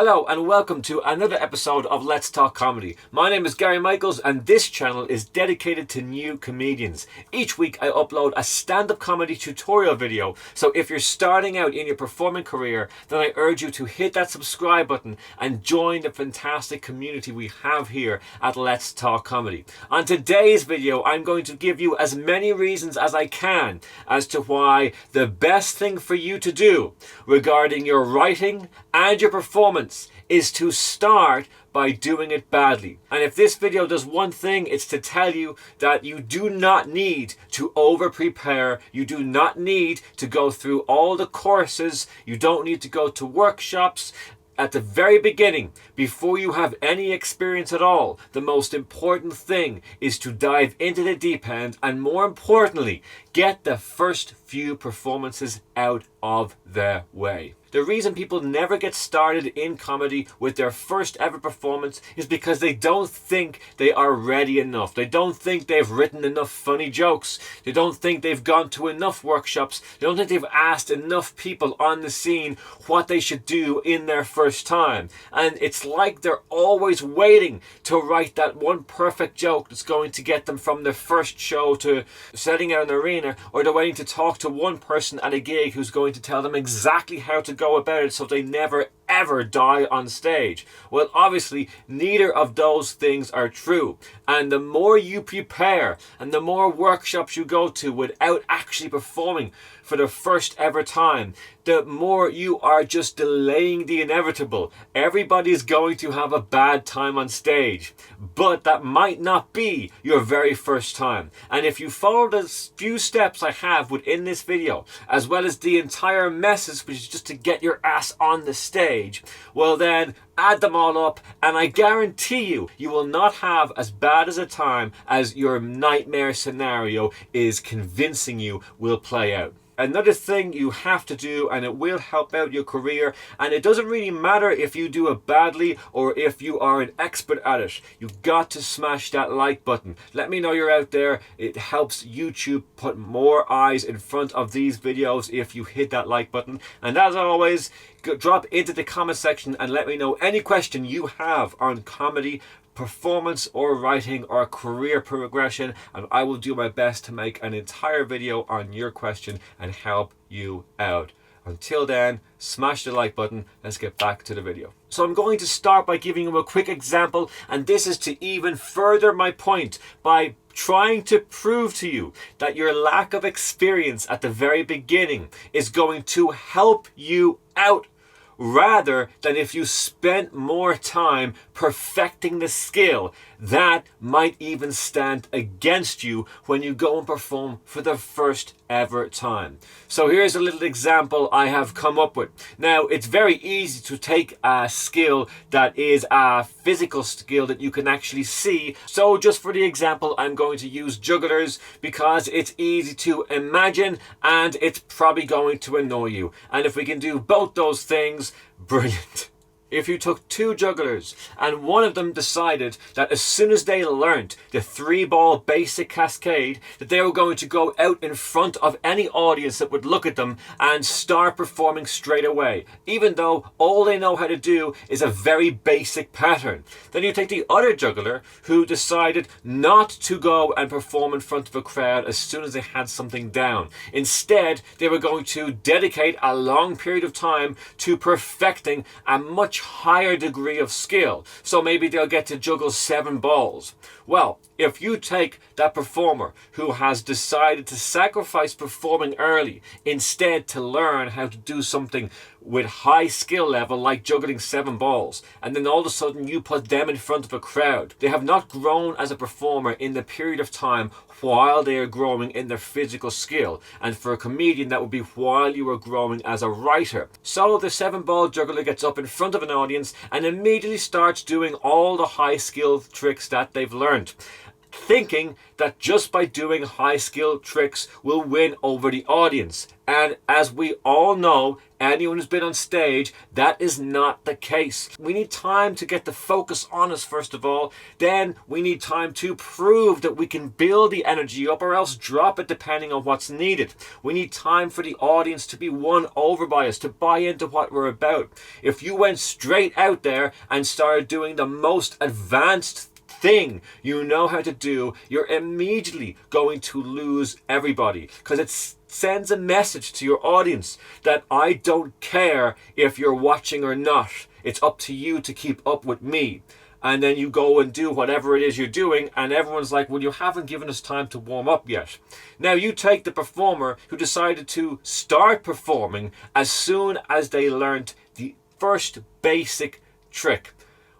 Hello and welcome to another episode of Let's Talk Comedy. My name is Gary Michaels and this channel is dedicated to new comedians. Each week I upload a stand-up comedy tutorial video, so if you're starting out in your performing career, then I urge you to hit that subscribe button and join the fantastic community we have here at Let's Talk Comedy. On today's video, I'm going to give you as many reasons as I can as to why the best thing for you to do regarding your writing and your performance is to start by doing it badly. And if this video does one thing, it's to tell you that you do not need to over prepare. You do not need to go through all the courses. You don't need to go to workshops. At the very beginning, before you have any experience at all, the most important thing is to dive into the deep end and, more importantly, get the first few performances out of the way. The reason people never get started in comedy with their first ever performance is because they don't think they are ready enough. They don't think they've written enough funny jokes. They don't think they've gone to enough workshops. They don't think they've asked enough people on the scene what they should do in their first time. And it's like they're always waiting to write that one perfect joke that's going to get them from their first show to setting out an arena, or they're waiting to talk to one person at a gig who's going to tell them exactly how to go about it so they never ever die on stage. Well, obviously neither of those things are true, and the more you prepare and the more workshops you go to without actually performing for the first ever time, the more you are just delaying the inevitable. Everybody's going to have a bad time on stage, but that might not be your very first time. And if you follow the few steps I have within this video, as well as the entire message, which is just to get your ass on the stage, well then add them all up and I guarantee you, you will not have as bad as a time as your nightmare scenario is convincing you will play out. Another thing you have to do, and it will help out your career, and it doesn't really matter if you do it badly or if you are an expert at it, you've got to smash that like button. Let me know you're out there. It helps YouTube put more eyes in front of these videos if you hit that like button. And as always, drop into the comment section and let me know any question you have on comedy, performance or writing or career progression, and I will do my best to make an entire video on your question and help you out. Until then, smash the like button. Let's get back to the video. So I'm going to start by giving you a quick example, and this is to even further my point by trying to prove to you that your lack of experience at the very beginning is going to help you out, rather than if you spent more time perfecting the skill that might even stand against you when you go and perform for the first ever time. So here's a little example I have come up with. Now, it's very easy to take a skill that is a physical skill that you can actually see. So just for the example, I'm going to use jugglers because it's easy to imagine and it's probably going to annoy you. And if we can do both those things, brilliant. If you took two jugglers and one of them decided that as soon as they learnt the 3-ball basic cascade, that they were going to go out in front of any audience that would look at them and start performing straight away, even though all they know how to do is a very basic pattern. Then you take the other juggler who decided not to go and perform in front of a crowd as soon as they had something down. Instead, they were going to dedicate a long period of time to perfecting a much higher degree of skill. So maybe they'll get to juggle 7 balls. Well, if you take that performer who has decided to sacrifice performing early instead to learn how to do something with high skill level like juggling 7 balls, and then all of a sudden you put them in front of a crowd, they have not grown as a performer in the period of time while they are growing in their physical skill. And for a comedian, that would be while you are growing as a writer. So the 7-ball juggler gets up in front of an audience and immediately starts doing all the high skill tricks that they've learned. thinking that just by doing high skill tricks will win over the audience. And as we all know, anyone who's been on stage, that is not the case. We need time to get the focus on us first of all. Then we need time to prove that we can build the energy up or else drop it depending on what's needed. We need time for the audience to be won over by us, to buy into what we're about. If you went straight out there and started doing the most advanced thing you know how to do, you're immediately going to lose everybody, because it sends a message to your audience that I don't care if you're watching or not. It's up to you to keep up with me. And then you go and do whatever it is you're doing, and everyone's like, well, you haven't given us time to warm up yet. Now you take the performer who decided to start performing as soon as they learned the first basic trick.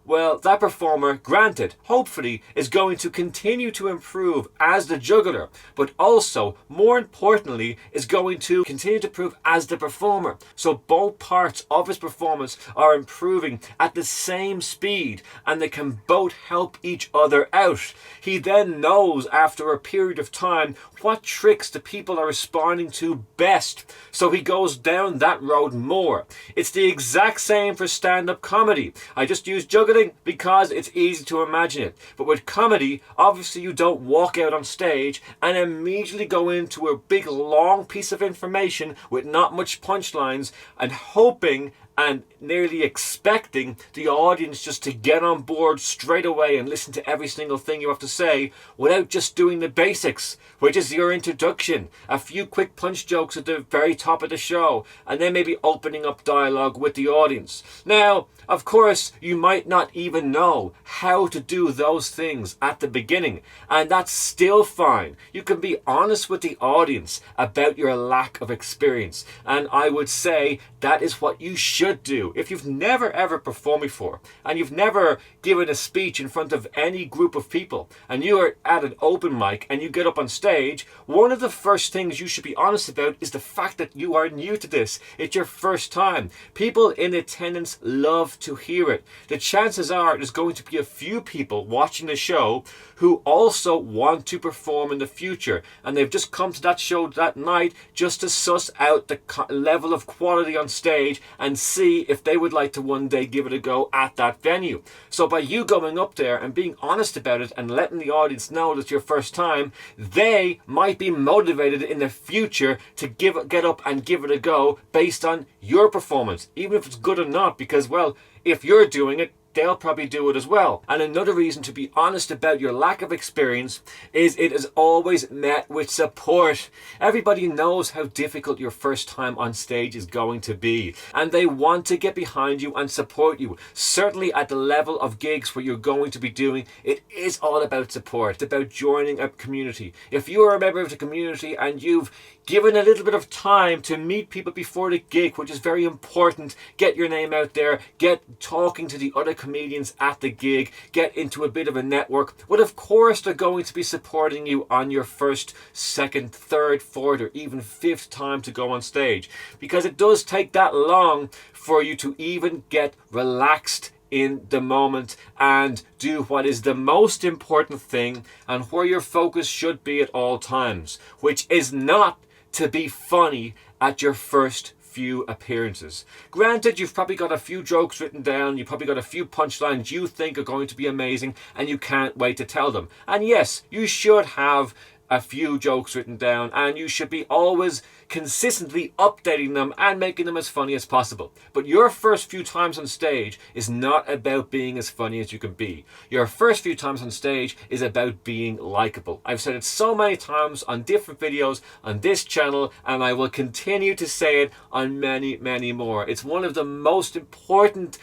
Well, that performer, granted, hopefully, is going to continue to improve as the juggler, but also, more importantly, is going to continue to improve as the performer. So both parts of his performance are improving at the same speed, and they can both help each other out. He then knows, after a period of time, what tricks the people are responding to best, so he goes down that road more. It's the exact same for stand-up comedy. I just use juggling because it's easy to imagine it. But with comedy, obviously you don't walk out on stage and immediately go into a big long piece of information with not much punchlines and hoping and nearly expecting the audience just to get on board straight away and listen to every single thing you have to say without just doing the basics, which is your introduction, a few quick punch jokes at the very top of the show, and then maybe opening up dialogue with the audience. Now, of course, you might not even know how to do those things at the beginning, and that's still fine. You can be honest with the audience about your lack of experience, and I would say that is what you should do. If you've never ever performed before, and you've never given a speech in front of any group of people, and you are at an open mic and you get up on stage, one of the first things you should be honest about is the fact that you are new to this. It's your first time. People in attendance love to hear it. The chances are there's going to be a few people watching the show who also want to perform in the future, and they've just come to that show that night just to suss out the level of quality on stage and see if they would like to one day give it a go at that venue. So by you going up there and being honest about it and letting the audience know that it's your first time, they might be motivated in the future to get up and give it a go based on your performance, even if it's good or not, because, well, if you're doing it, they'll probably do it as well. And another reason to be honest about your lack of experience is it is always met with support. Everybody knows how difficult your first time on stage is going to be, and they want to get behind you and support you. Certainly at the level of gigs where you're going to be doing, it is all about support. It's about joining a community. If you are a member of the community and you've given a little bit of time to meet people before the gig, which is very important, get your name out there, get talking to the other comedians at the gig, get into a bit of a network. Well, of course they're going to be supporting you on your first, second, third, fourth, or even fifth time to go on stage, because it does take that long for you to even get relaxed in the moment and do what is the most important thing and where your focus should be at all times, which is not to be funny at your first few appearances. Granted, you've probably got a few jokes written down, you've probably got a few punchlines you think are going to be amazing, and you can't wait to tell them. And yes, you should have a few jokes written down, and you should be always consistently updating them and making them as funny as possible. But your first few times on stage is not about being as funny as you can be. Your first few times on stage is about being likable. I've said it so many times on different videos on this channel, and I will continue to say it on many, many more. It's one of the most important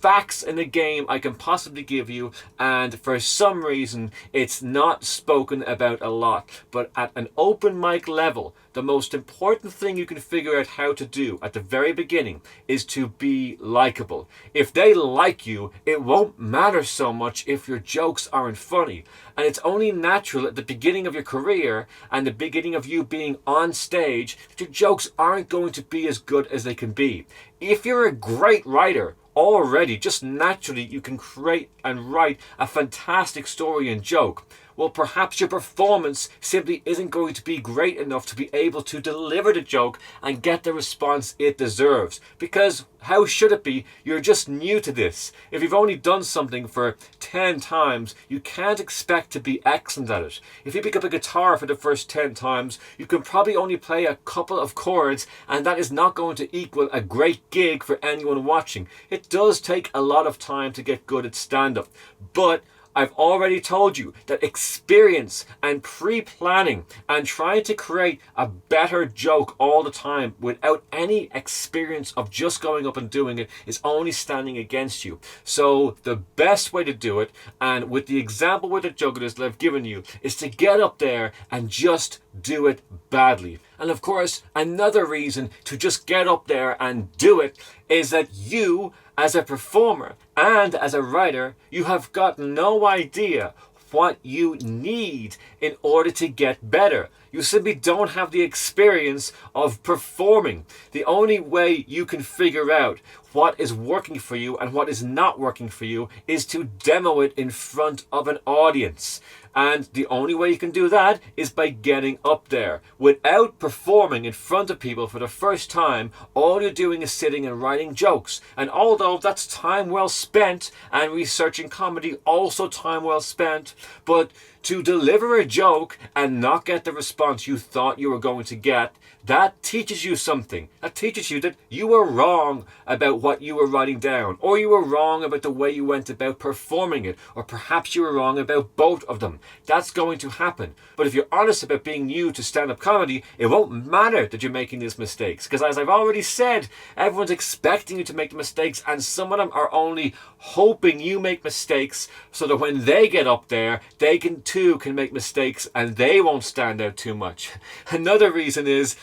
facts in the game I can possibly give you, and for some reason it's not spoken about a lot. But at an open mic level, the most important thing you can figure out how to do at the very beginning is to be likable. If they like you, it won't matter so much if your jokes aren't funny. And it's only natural at the beginning of your career and the beginning of you being on stage that your jokes aren't going to be as good as they can be. If you're a great writer, already, just naturally, you can create and write a fantastic story and joke. well, perhaps your performance simply isn't going to be great enough to be able to deliver the joke and get the response it deserves. Because how should it be? You're just new to this. If you've only done something for 10 times, you can't expect to be excellent at it. If you pick up a guitar for the first 10 times, you can probably only play a couple of chords, and that is not going to equal a great gig for anyone watching. It does take a lot of time to get good at stand-up, but I've already told you that experience and pre-planning and trying to create a better joke all the time without any experience of just going up and doing it is only standing against you. So the best way to do it, and with the example with the jugglers that I've given you, is to get up there and just do it badly. And of course, another reason to just get up there and do it is that you, as a performer and as a writer, you have got no idea what you need in order to get better. You simply don't have the experience of performing. The only way you can figure out what is working for you and what is not working for you is to demo it in front of an audience. And the only way you can do that is by getting up there. Without performing in front of people for the first time, all you're doing is sitting and writing jokes. And although that's time well spent, and researching comedy also time well spent, but to deliver a joke and not get the response you thought you were going to get, that teaches you something. That teaches you that you were wrong about what you were writing down, or you were wrong about the way you went about performing it, or perhaps you were wrong about both of them. That's going to happen. But if you're honest about being new to stand-up comedy, it won't matter that you're making these mistakes. Because as I've already said, everyone's expecting you to make the mistakes, and some of them are only hoping you make mistakes so that when they get up there, they can make mistakes and they won't stand out too much. Another reason is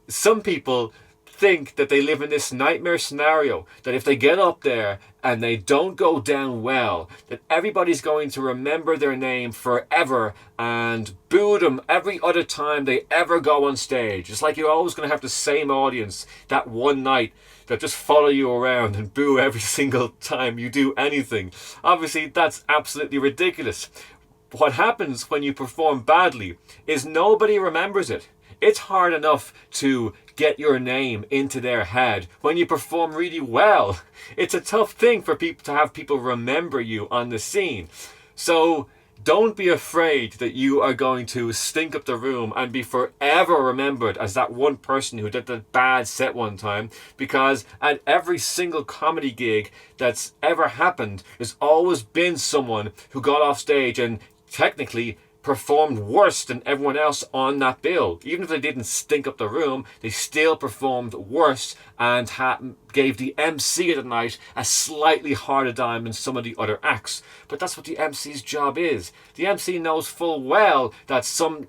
some people think that they live in this nightmare scenario that if they get up there and they don't go down well, that everybody's going to remember their name forever and boo them every other time they ever go on stage. It's like you're always going to have the same audience that one night that just follow you around and boo every single time you do anything. Obviously, that's absolutely ridiculous. What happens when you perform badly is nobody remembers it. It's hard enough to get your name into their head. When you perform really well, it's a tough thing for people to have people remember you on the scene. So don't be afraid that you are going to stink up the room and be forever remembered as that one person who did the bad set one time, because at every single comedy gig that's ever happened, there's always been someone who got off stage and technically performed worse than everyone else on that bill. Even if they didn't stink up the room, they still performed worse and gave the MC of the night a slightly harder time than some of the other acts. But that's what the MC's job is. The MC knows full well that some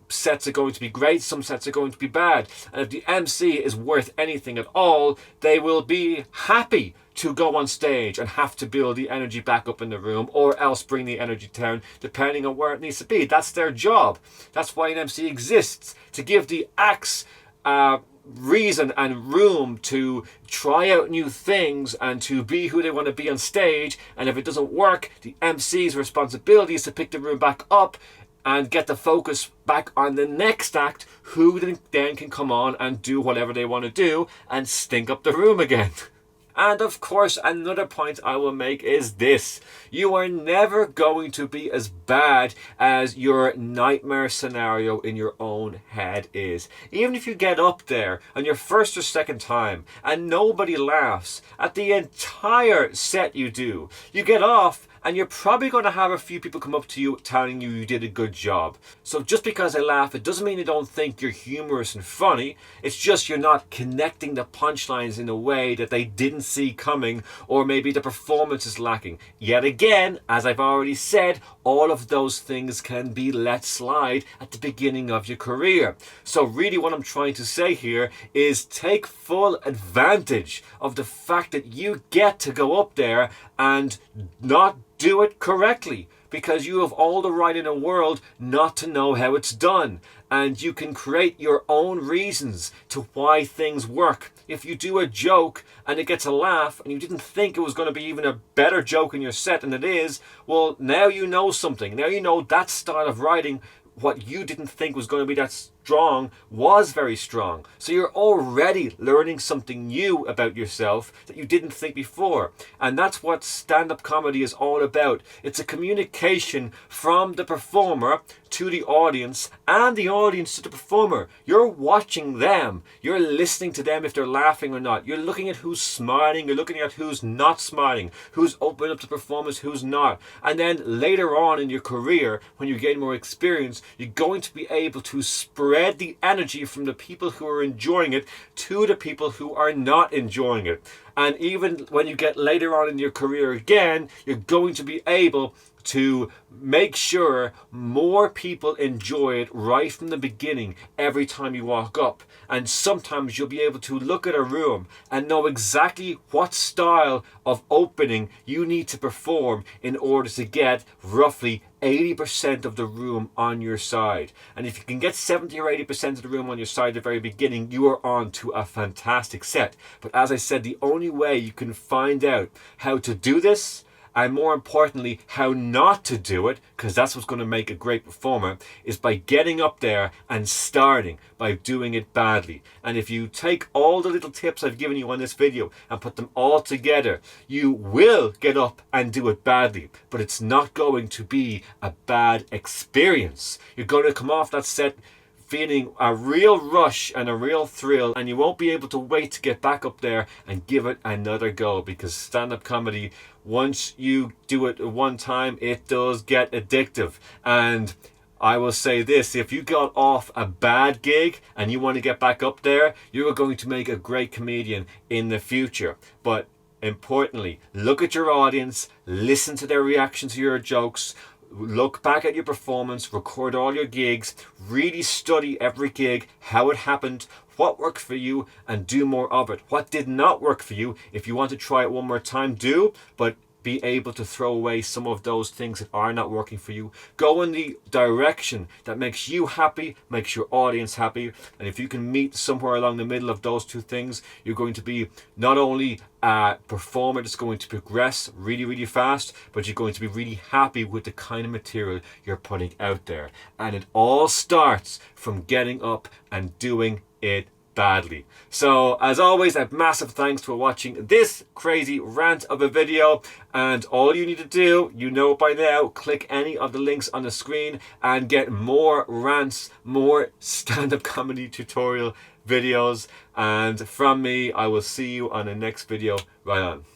sets are going to be great, some sets are going to be bad. And if the MC is worth anything at all, they will be happy to go on stage and have to build the energy back up in the room, or else bring the energy down, depending on where it needs to be. That's their job. That's why an MC exists, to give the acts reason and room to try out new things and to be who they want to be on stage. And if it doesn't work, the MC's responsibility is to pick the room back up and get the focus back on the next act, who then can come on and do whatever they want to do and stink up the room again. And of course, another point I will make is this: you are never going to be as bad as your nightmare scenario in your own head is. Even if you get up there on your first or second time and nobody laughs at the entire set you do, you get off and you're probably going to have a few people come up to you telling you you did a good job. So just because they laugh, it doesn't mean they don't think you're humorous and funny. It's just you're not connecting the punchlines in a way that they didn't see coming, or maybe the performance is lacking. Yet again, as I've already said, all of those things can be let slide at the beginning of your career. So really what I'm trying to say here is take full advantage of the fact that you get to go up there and not do it correctly, because you have all the right in the world not to know how it's done. And you can create your own reasons to why things work. If you do a joke and it gets a laugh and you didn't think it was going to be even a better joke in your set than it is, well, now you know something. Now you know that style of writing, what you didn't think was going to be that strong, was very strong. So you're already learning something new about yourself that you didn't think before. And that's what stand-up comedy is all about. It's a communication from the performer to the audience, and the audience to the performer. You're watching them. You're listening to them if they're laughing or not. You're looking at who's smiling. You're looking at who's not smiling, who's open up to performance, who's not. And then later on in your career, when you gain more experience, you're going to be able to spread the energy from the people who are enjoying it to the people who are not enjoying it. And even when you get later on in your career again, you're going to be able to make sure more people enjoy it right from the beginning every time you walk up. And sometimes you'll be able to look at a room and know exactly what style of opening you need to perform in order to get roughly 80% of the room on your side. And if you can get 70 or 80% of the room on your side at the very beginning, you are on to a fantastic set. But as I said, the only way you can find out how to do this, and more importantly, how not to do it, because that's what's going to make a great performer, is by getting up there and starting by doing it badly. And if you take all the little tips I've given you on this video and put them all together, you will get up and do it badly, but it's not going to be a bad experience. You're going to come off that set feeling a real rush and a real thrill, and you won't be able to wait to get back up there and give it another go, because stand-up comedy, once you do it one time, it does get addictive. And I will say this, if you got off a bad gig and you want to get back up there, you are going to make a great comedian in the future. But importantly, look at your audience, listen to their reaction to your jokes, look back at your performance, record all your gigs, really study every gig, how it happened, what worked for you, and do more of it. What did not work for you, if you want to try it one more time, do, but be able to throw away some of those things that are not working for you. Go in the direction that makes you happy, makes your audience happy, and if you can meet somewhere along the middle of those two things, you're going to be not only a performer that's going to progress really, really fast, but you're going to be really happy with the kind of material you're putting out there. And it all starts from getting up and doing it badly. So as always, a massive thanks for watching this crazy rant of a video, and all you need to do, you know by now, click any of the links on the screen and get more rants, more stand-up comedy tutorial videos. And from me, I will see you on the next video. Right on.